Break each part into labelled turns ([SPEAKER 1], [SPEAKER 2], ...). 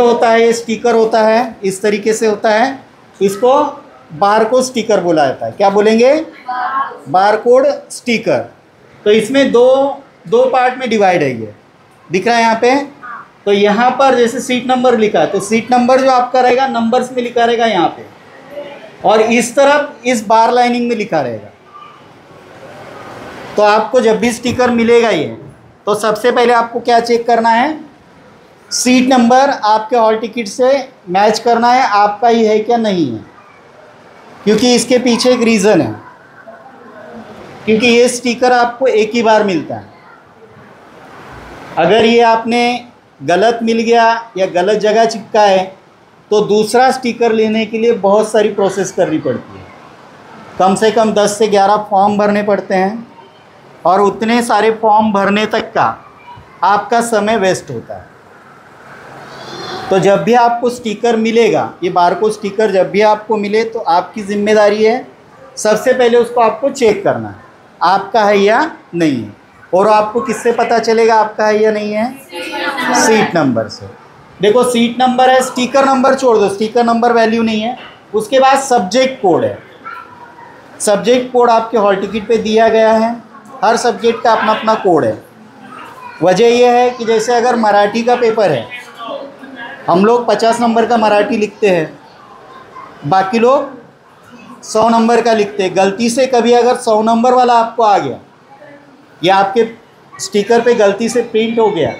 [SPEAKER 1] होता है, ये स्टिकर होता है, इस तरीके से होता है। इसको बारकोड स्टिकर बोला जाता है। क्या बोलेंगे? Barcode sticker. तो इसमें दो पार्ट में डिवाइड है। ये दिख रहा है यहाँ पे। तो यहाँ पर जैसे सीट नंबर लिखा है, तो सीट नंबर जो आपका रहेगा नंबर्स में लिखा रहेगा यहाँ पे, और इस तरफ इस बार लाइनिंग में लिखा रहेगा। तो आपको जब भी स्टिकर मिलेगा ये, तो सबसे पहले आपको क्या चेक करना है? सीट नंबर आपके हॉल टिकट से मैच करना है, आपका ही है क्या नहीं है। क्योंकि इसके पीछे एक रीज़न है, क्योंकि ये स्टिकर आपको एक ही बार मिलता है। अगर ये आपने गलत मिल गया या गलत जगह चिपका है, तो दूसरा स्टिकर लेने के लिए बहुत सारी प्रोसेस करनी पड़ती है। कम से कम 10 से 11 फॉर्म भरने पड़ते हैं, और उतने सारे फॉर्म भरने तक का आपका समय वेस्ट होता है। तो जब भी आपको स्टिकर मिलेगा, ये बारकोड स्टिकर जब भी आपको मिले, तो आपकी जिम्मेदारी है सबसे पहले उसको आपको चेक करना है, आपका है या नहीं है। और आपको किससे पता चलेगा आपका है या नहीं है? सीट नंबर से। देखो, सीट नंबर है, स्टिकर नंबर छोड़ दो, स्टिकर नंबर वैल्यू नहीं है। उसके बाद सब्जेक्ट कोड है। सब्जेक्ट कोड आपके हॉल टिकट पे दिया गया है। हर सब्जेक्ट का अपना अपना कोड है। वजह यह है कि जैसे अगर मराठी का पेपर है, हम लोग 50 नंबर का मराठी लिखते हैं, बाकी लोग 100 नंबर का लिखते हैं। गलती से कभी अगर 100 नंबर वाला आपको आ गया, या आपके स्टिकर पे गलती से प्रिंट हो गया,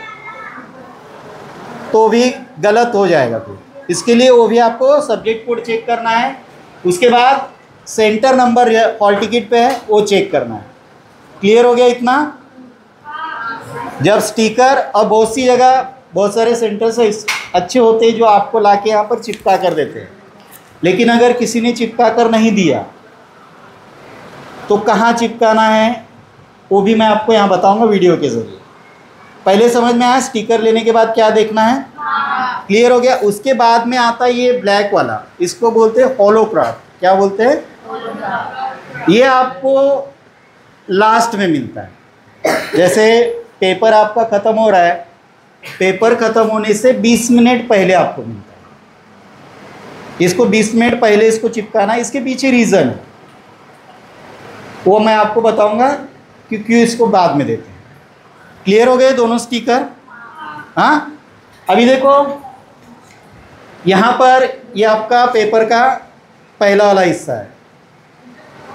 [SPEAKER 1] तो भी गलत हो जाएगा। फिर इसके लिए वो भी आपको सब्जेक्ट कोड चेक करना है। उसके बाद सेंटर नंबर हॉल टिकट पे है, वो चेक करना है। क्लियर हो गया इतना? जब स्टिकर, अब बहुत सी जगह बहुत सारे सेंटर से अच्छे होते हैं जो आपको लाके यहाँ पर चिपका कर देते हैं, लेकिन अगर किसी ने चिपका कर नहीं दिया, तो कहाँ चिपकाना है वो भी मैं आपको यहाँ बताऊँगा वीडियो के ज़रिए। पहले समझ में आया स्टिकर लेने के बाद क्या देखना है? क्लियर हो गया? उसके बाद में आता है ये ब्लैक वाला, इसको बोलते हैं होलोग्राफ। क्या बोलते हैं? ये आपको लास्ट में मिलता है। जैसे पेपर आपका ख़त्म हो रहा है, पेपर ख़त्म होने से 20 मिनट पहले आपको मिलता है। इसको 20 मिनट पहले इसको चिपकाना है। इसके पीछे रीज़न है, वो मैं आपको बताऊंगा कि क्यों इसको बाद में देते हैं। क्लियर हो गए दोनों स्टिकर? हाँ, अभी देखो यहाँ पर ये आपका पेपर का पहला वाला हिस्सा है,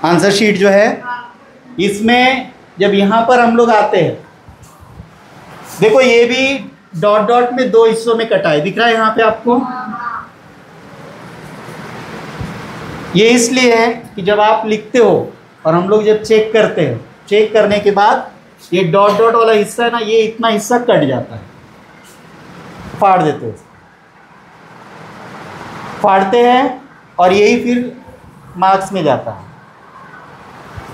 [SPEAKER 1] आंसर शीट जो है। इसमें जब यहाँ पर हम लोग आते हैं, देखो ये भी डॉट डॉट में 2 हिस्सों में कटा है, दिख रहा है यहाँ पे आपको। ये इसलिए है कि जब आप लिखते हो और हम लोग जब चेक करते हैं, चेक करने के बाद ये डॉट डॉट वाला हिस्सा है ना, ये इतना हिस्सा कट जाता है, फाड़ देते हैं, फाड़ते हैं, और यही फिर मार्क्स में जाता है।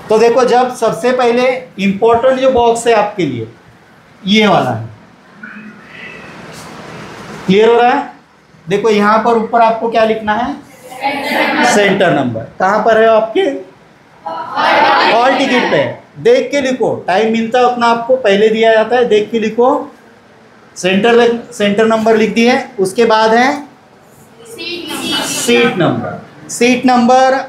[SPEAKER 1] तो देखो, जब सबसे पहले इम्पोर्टेंट जो बॉक्स है आपके लिए ये वाला है। क्लियर हो रहा है? देखो यहाँ पर ऊपर आपको क्या लिखना है? Centre number. कहाँ पर है आपके? हॉल टिकट पे। देख के लिखो, टाइम मिलता है उतना आपको पहले दिया जाता है, देख के लिखो। सेंटर नंबर लिख दिए। उसके बाद है seat number. Seat number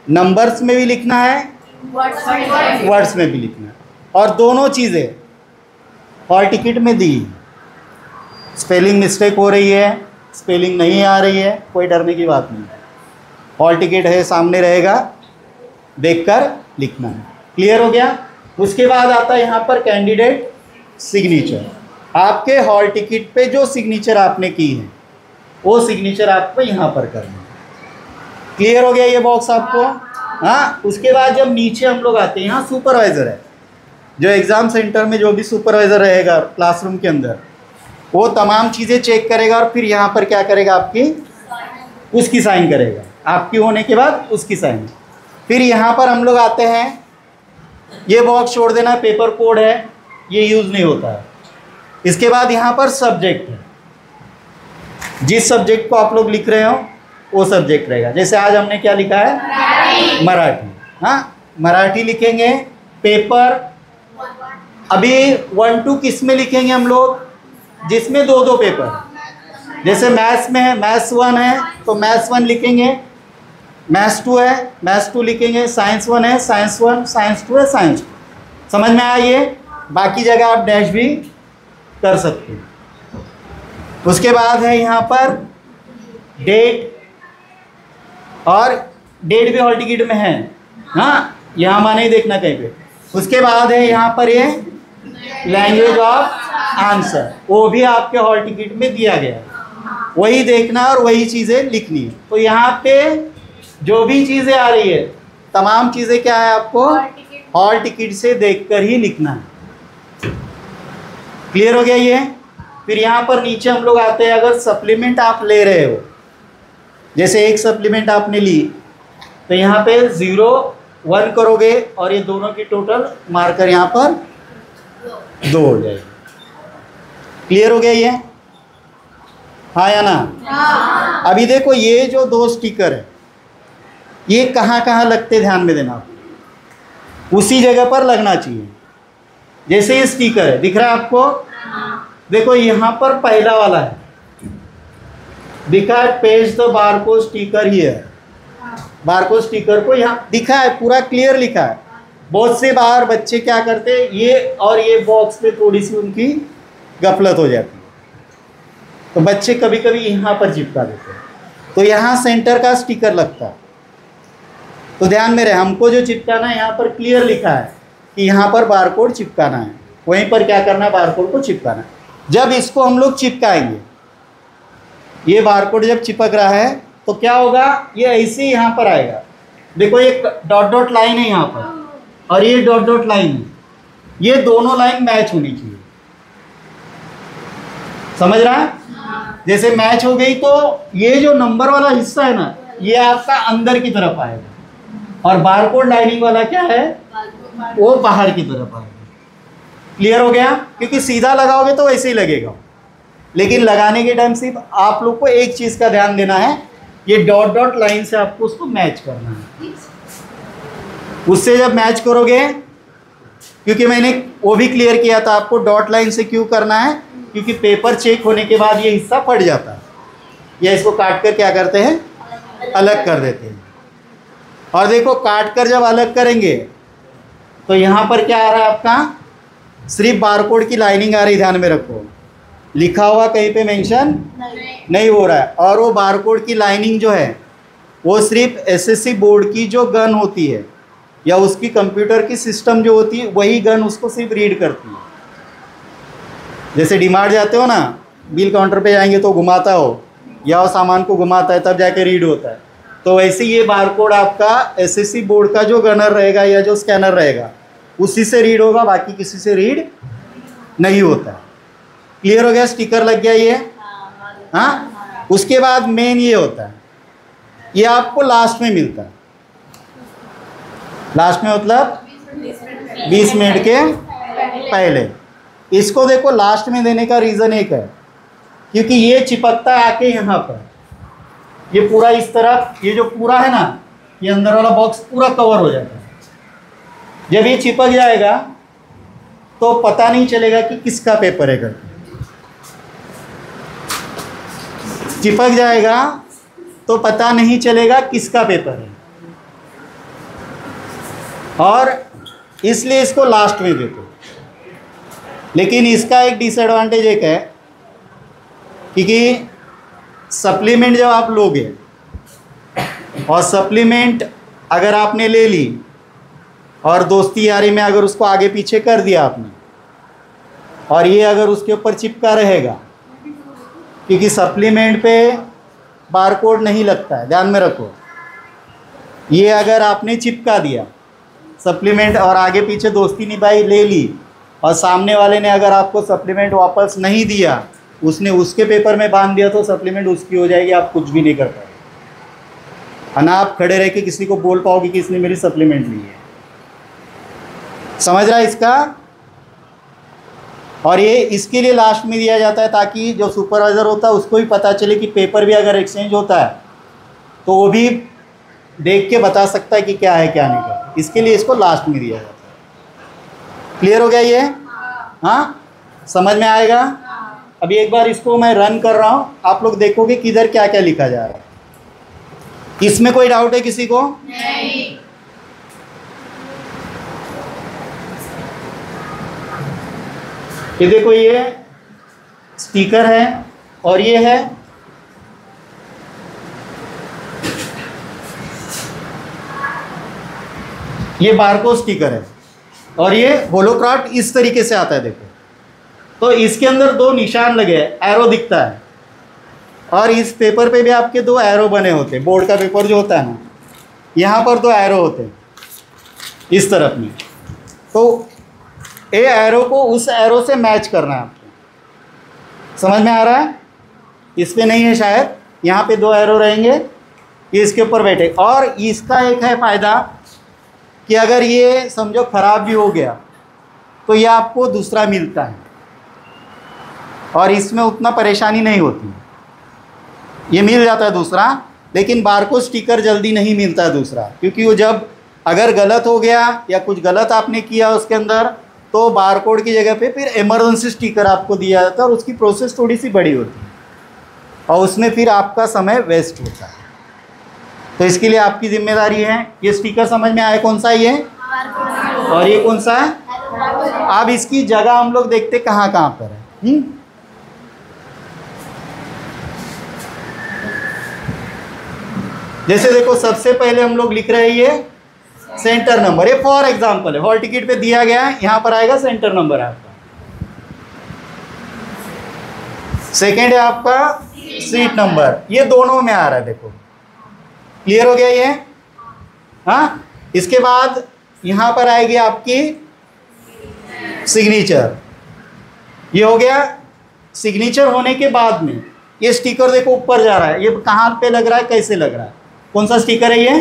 [SPEAKER 1] numbers में भी लिखना है, वर्ड्स में भी लिखना है, और दोनों चीज़ें हॉल टिकट में दी। स्पेलिंग मिस्टेक हो रही है, स्पेलिंग नहीं आ रही है, कोई डरने की बात नहीं है। हॉल टिकट है, सामने रहेगा, देखकर लिखना है। क्लियर हो गया? उसके बाद आता है यहाँ पर कैंडिडेट सिग्नेचर। आपके हॉल टिकट पे जो सिग्नेचर आपने की है, वो सिग्नेचर आपको यहाँ पर करना है। क्लियर हो गया ये बॉक्स आपको? हाँ। उसके बाद जब नीचे हम लोग आते हैं, यहाँ सुपरवाइज़र है, जो एग्ज़ाम सेंटर में जो भी सुपरवाइज़र रहेगा क्लासरूम के अंदर, वो तमाम चीज़ें चेक करेगा, और फिर यहाँ पर क्या करेगा? आपकी उसकी साइन करेगा। आपकी होने के बाद उसकी साइन। फिर यहाँ पर हम लोग आते हैं, ये बॉक्स छोड़ देना, पेपर कोड है, ये यूज़ नहीं होता है। इसके बाद यहाँ पर सब्जेक्ट है, जिस सब्जेक्ट को आप लोग लिख रहे हो वो सब्जेक्ट रहेगा। जैसे आज हमने क्या लिखा है? मराठी। हाँ, मराठी लिखेंगे। पेपर अभी 1-2 किस में लिखेंगे हम लोग? जिसमें 2-2 पेपर, जैसे मैथ्स में है, मैथ्स 1 है तो मैथ्स 1 लिखेंगे, मैथ्स 2 है मैथ्स 2 लिखेंगे, साइंस 1 है साइंस 1, साइंस 2 है साइंस 2। समझ में आया ये? बाकी जगह आप डैश भी कर सकते हैं। उसके बाद है यहाँ पर डेट, और डेट भी हॉल टिकट में है, हाँ, यहाँ माने नहीं देखना कहीं पे। उसके बाद है यहाँ पर ये लैंग्वेज ऑफ आंसर, वो भी आपके हॉल टिकट में दिया गया है, वही देखना और वही चीज़ें लिखनी है। तो यहाँ पे जो भी चीज़ें आ रही है तमाम चीज़ें क्या है आपको हॉल टिकट से देखकर ही लिखना है। क्लियर हो गया ये? फिर यहाँ पर नीचे हम लोग आते हैं, अगर सप्लीमेंट आप ले रहे हो, जैसे एक सप्लीमेंट आपने ली तो यहाँ पे 0 1 करोगे और ये दोनों की टोटल मार्कर यहाँ पर 2 हो जाएगी। क्लियर हो गया ये? हाँ या ना? हाँ। अभी देखो ये जो 2 स्टिकर है ये कहाँ कहाँ लगते, ध्यान में देना आप, उसी जगह पर लगना चाहिए। जैसे ये स्टिकर है दिख रहा है आपको, देखो यहाँ पर पहला वाला है दिखा है, पेस्ट द बारकोड स्टिकर ही है, बारकोड स्टिकर को यहाँ दिखा है, पूरा क्लियर लिखा है। बहुत से बाहर बच्चे क्या करते हैं, ये और ये बॉक्स पे थोड़ी सी उनकी गफलत हो जाती है, तो बच्चे कभी कभी यहाँ पर चिपका देते हैं, तो यहाँ सेंटर का स्टिकर लगता है। तो ध्यान में रहे, हमको जो चिपकाना है यहाँ पर क्लियर लिखा है कि यहाँ पर बारकोड चिपकाना है, वहीं पर क्या करना है, बारकोड को चिपकाना है। जब इसको हम लोग चिपकाएंगे, ये बारकोड जब चिपक रहा है तो क्या होगा, ये ऐसे ही यहाँ पर आएगा। देखो ये डॉट डॉट लाइन है यहाँ पर और ये डॉट डॉट लाइन है, ये दोनों लाइन मैच होनी चाहिए। समझ रहा है? जैसे मैच हो गई तो ये जो नंबर वाला हिस्सा है ना, ये आपका अंदर की तरफ आएगा, और बारकोड लाइनिंग वाला क्या है, वो बाहर की तरफ आएगा। क्लियर हो गया? क्योंकि सीधा लगाओगे तो वैसे ही लगेगा, लेकिन लगाने के टाइम सिर्फ आप लोग को एक चीज़ का ध्यान देना है, ये डॉट डॉट लाइन से आपको उसको मैच करना है। उससे जब मैच करोगे, क्योंकि मैंने वो भी क्लियर किया था आपको, डॉट लाइन से क्यों करना है, क्योंकि पेपर चेक होने के बाद ये हिस्सा फट जाता है, या इसको काट कर क्या करते हैं, अलग कर देते हैं। और देखो काट कर जब अलग करेंगे तो यहाँ पर क्या आ रहा है आपका, सिर्फ बारकोड की लाइनिंग आ रही, ध्यान में रखो, लिखा हुआ कहीं पे मेंशन नहीं हो रहा है। और वो बारकोड की लाइनिंग जो है वो सिर्फ एसएससी बोर्ड की जो गन होती है या उसकी कंप्यूटर की सिस्टम जो होती है, वही गन उसको सिर्फ रीड करती है। जैसे डीमार्ट जाते हो ना, बिल काउंटर पे जाएंगे तो घुमाता हो, या वो सामान को घुमाता है तब जाके रीड होता है, तो वैसे ये बारकोड आपका एसएससी बोर्ड का जो गनर रहेगा या जो स्कैनर रहेगा उसी से रीड होगा, बाकी किसी से रीड नहीं होता। क्लियर हो गया? स्टिकर लग गया ये, हाँ। उसके बाद मेन ये होता है, ये आपको लास्ट में मिलता है, लास्ट में मतलब 20 मिनट के पहले। इसको देखो लास्ट में देने का रीज़न एक है, क्योंकि ये चिपकता है आके यहाँ पर, ये पूरा इस तरफ, ये जो पूरा है ना, ये अंदर वाला बॉक्स पूरा कवर हो जाता है। जब ये चिपक जाएगा तो पता नहीं चलेगा कि किसका पेपर है करके, चिपक जाएगा तो पता नहीं चलेगा किसका पेपर है, और इसलिए इसको लास्ट में देते। लेकिन इसका एक डिसएडवांटेज एक है, क्योंकि सप्लीमेंट जब आप लोगे, और सप्लीमेंट अगर आपने ले ली और दोस्ती यारी में अगर उसको आगे पीछे कर दिया आपने, और ये अगर उसके ऊपर चिपका रहेगा, क्योंकि सप्लीमेंट पे बारकोड नहीं लगता है, ध्यान में रखो। ये अगर आपने चिपका दिया सप्लीमेंट और आगे पीछे दोस्ती निभाई, ले ली, और सामने वाले ने अगर आपको सप्लीमेंट वापस नहीं दिया, उसने उसके पेपर में बांध दिया, तो सप्लीमेंट उसकी हो जाएगी, आप कुछ भी नहीं कर पाओगे। ना आप खड़े रह के किसी को बोल पाओगे कि इसने मेरी सप्लीमेंट ली है। समझ रहा है इसका? और ये इसके लिए लास्ट में दिया जाता है, ताकि जो सुपरवाइज़र होता है उसको भी पता चले कि पेपर भी अगर एक्सचेंज होता है तो वो भी देख के बता सकता है कि क्या है क्या नहीं है। इसके लिए इसको लास्ट में दिया जाता है। क्लियर हो गया ये? हाँ, समझ में आएगा? अभी एक बार इसको मैं रन कर रहा हूँ, आप लोग देखोगे कि इधर क्या क्या लिखा जा रहा है। इसमें कोई डाउट है किसी को?
[SPEAKER 2] नहीं।
[SPEAKER 1] ये देखो, ये स्टिकर है और ये है ये बारकोड स्टिकर है और ये होलोक्राफ्ट इस तरीके से आता है। देखो, तो इसके अंदर दो निशान लगे हैं, एरो दिखता है, और इस पेपर पे भी आपके दो एरो बने होते हैं। बोर्ड का पेपर जो होता है ना, यहाँ पर दो एरो होते हैं इस तरफ में। तो ये एरो को उस एरो से मैच करना है आपको। समझ में आ रहा है? इस पे नहीं है शायद, यहाँ पे दो एरो रहेंगे, ये इसके ऊपर बैठे। और इसका एक है फ़ायदा कि अगर ये समझो ख़राब भी हो गया तो ये आपको दूसरा मिलता है और इसमें उतना परेशानी नहीं होती। ये मिल जाता है दूसरा, लेकिन बारकोड स्टिकर जल्दी नहीं मिलता है दूसरा, क्योंकि वो जब अगर गलत हो गया या कुछ गलत आपने किया उसके अंदर, तो बारकोड की जगह पे फिर इमरजेंसी स्टिकर आपको दिया जाता है और उसकी प्रोसेस थोड़ी सी बड़ी होती है और उसमें फिर आपका समय वेस्ट होता है। तो इसके लिए आपकी जिम्मेदारी है। ये स्टिकर समझ में आया कौन सा है ये, और ये कौन सा है? अब इसकी जगह हम लोग देखते कहाँ कहाँ पर है। जैसे देखो, सबसे पहले हम लोग लिख रहे हैं ये सेंटर नंबर। ये फॉर एग्जांपल है, हॉल टिकट पे दिया गया है, यहाँ पर आएगा सेंटर नंबर आपका। सेकंड है आपका सीट नंबर, ये दोनों में आ रहा है। देखो, क्लियर हो गया ये? हाँ, इसके बाद यहाँ पर आएगी आपकी सिग्नेचर। ये हो गया। सिग्नेचर होने के बाद में ये स्टिकर देखो ऊपर जा रहा है। ये कहाँ पे लग रहा है, कैसे लग रहा है? कौन सा स्टिकर है ये?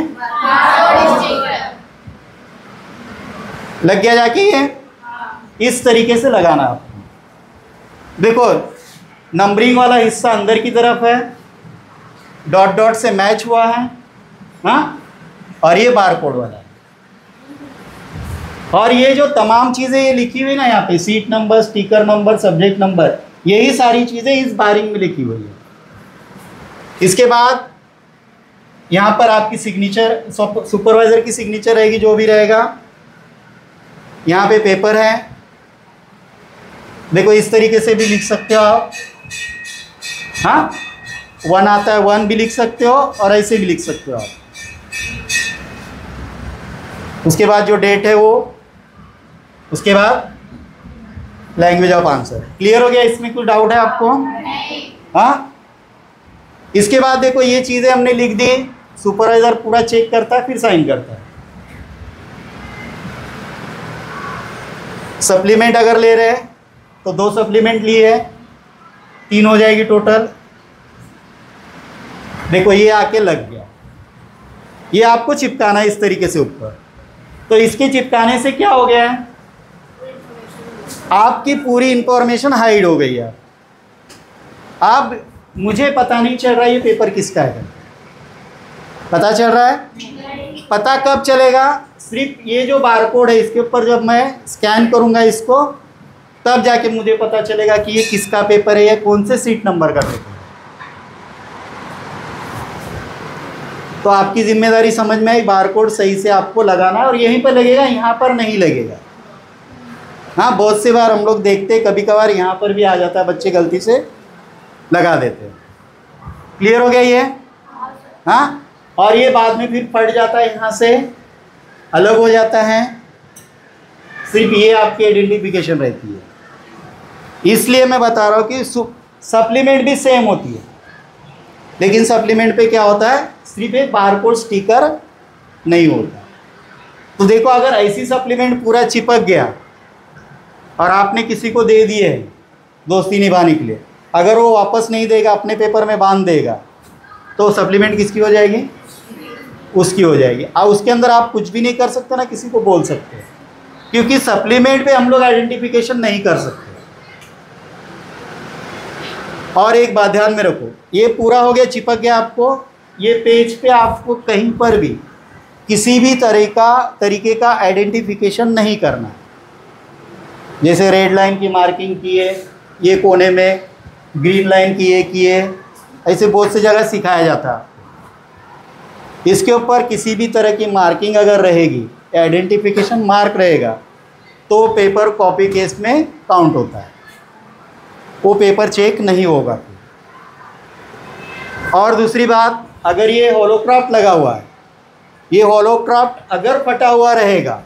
[SPEAKER 1] लग गया जाके ये? इस तरीके से लगाना आपको। देखो, नंबरिंग वाला हिस्सा अंदर की तरफ है, डॉट डॉट से मैच हुआ है, हाँ, और ये बारकोड वाला है। और ये जो तमाम चीज़ें ये लिखी हुई ना यहाँ पे, seat number, sticker number, subject number, यही सारी चीज़ें इस बारिंग में लिखी हुई है। इसके बाद यहाँ पर आपकी सिग्नेचर, सुपरवाइज़र की सिग्नेचर रहेगी, जो भी रहेगा। यहाँ पे पेपर है, देखो इस तरीके से भी लिख सकते हो आप, हाँ, 1 आता है, 1 भी लिख सकते हो और ऐसे भी लिख सकते हो आप। उसके बाद जो डेट है वो, उसके बाद लैंग्वेज ऑफ आंसर। क्लियर हो गया? इसमें कोई डाउट है आपको? हाँ। इसके बाद देखो, ये चीज़ें हमने लिख दी, सुपरवाइजर पूरा चेक करता है, फिर साइन करता है। सप्लीमेंट अगर ले रहे हैं तो 2 सप्लीमेंट लिए है, 3 हो जाएगी टोटल। देखो, ये आके लग गया। ये आपको चिपकाना है इस तरीके से ऊपर। तो इसके चिपकाने से क्या हो गया है, आपकी पूरी इंफॉर्मेशन हाइड हो गई है। अब मुझे पता नहीं चल रहा ये पेपर किसका है। पता चल रहा है? पता कब चलेगा? सिर्फ ये जो बारकोड है इसके ऊपर जब मैं स्कैन करूंगा इसको, तब जाके मुझे पता चलेगा कि ये किसका पेपर है, या कौन से सीट नंबर का पेपर है। तो आपकी जिम्मेदारी समझ में आई, बारकोड सही से आपको लगाना है, और यहीं पर लगेगा, यहाँ पर नहीं लगेगा। हाँ, बहुत सी बार हम लोग देखते हैं, कभी कभार यहाँ पर भी आ जाता है, बच्चे गलती से लगा देते हैं। क्लियर हो गया ये? हाँ। और ये बाद में फिर फट जाता है, यहाँ से अलग हो जाता है। सिर्फ ये आपकी आइडेंटिफिकेशन रहती है। इसलिए मैं बता रहा हूँ कि सप्लीमेंट भी सेम होती है, लेकिन सप्लीमेंट पे क्या होता है, सिर्फ एक बारकोड स्टिकर नहीं होता। तो देखो, अगर ऐसी सप्लीमेंट पूरा चिपक गया और आपने किसी को दे दिए है दोस्ती निभाने के लिए, अगर वो वापस नहीं देगा, अपने पेपर में बांध देगा, तो सप्लीमेंट किसकी हो जाएगी? उसकी हो जाएगी। अब उसके अंदर आप कुछ भी नहीं कर सकते, ना किसी को बोल सकते, क्योंकि सप्लीमेंट पे हम लोग आइडेंटिफिकेशन नहीं कर सकते। और एक बात ध्यान में रखो, ये पूरा हो गया, चिपक गया आपको। ये पेज पे आपको कहीं पर भी किसी भी तरीके का आइडेंटिफिकेशन नहीं करना। जैसे रेड लाइन की मार्किंग की है, ये कोने में ग्रीन लाइन किए, ऐसे बहुत सी जगह सिखाया जाता है। इसके ऊपर किसी भी तरह की मार्किंग अगर रहेगी, आइडेंटिफिकेशन मार्क रहेगा, तो पेपर कॉपी केस में काउंट होता है, वो पेपर चेक नहीं होगा। और दूसरी बात, अगर ये होलोक्राफ्ट लगा हुआ है, ये होलोक्राफ्ट अगर फटा हुआ रहेगा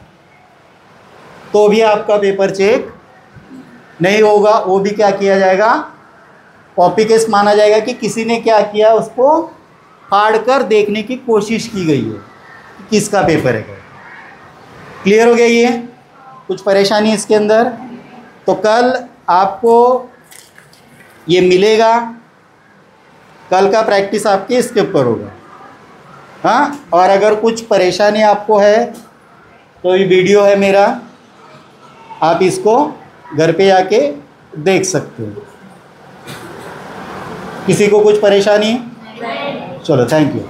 [SPEAKER 1] तो भी आपका पेपर चेक नहीं होगा, वो भी क्या किया जाएगा, कॉपी केस माना जाएगा कि किसी ने क्या किया, उसको फाड़ कर देखने की कोशिश की गई है कि किसका पेपर है। क्लियर हो गया? ये कुछ परेशानी इसके अंदर? तो कल आपको ये मिलेगा, कल का प्रैक्टिस आपकी इसके ऊपर होगा। हाँ, और अगर कुछ परेशानी आपको है तो ये वीडियो है मेरा, आप इसको घर पे आके देख सकते हो। किसी को कुछ परेशानी? चलो, थैंक यू।